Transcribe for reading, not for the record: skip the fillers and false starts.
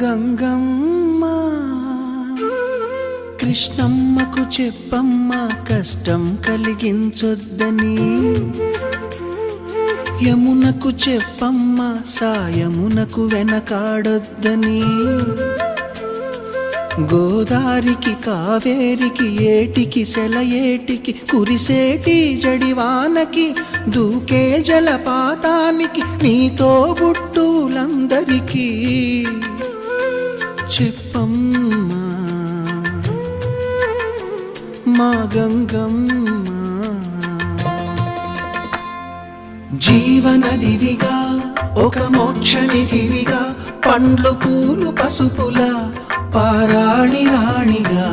గంగమ్మ కృష్ణమ్మకు చెప్పమ్మ కష్టం కలిగించొద్దని యమునకు చెప్పమ్మ సాయమునకు వెనకాడొద్దని గోదారికి కావేరికి ఏటికి సెలయేటికి కురిసేటి జడివానకి దూకే జలపాతానికి నీతో బుట్టులందరికీ చెప్పమ్మా మా గంగమ్మ జీవనదివిగా ఒక మోక్షనిధివిగా పండ్లు పూలు పసుపుల పారాణి రాణిగా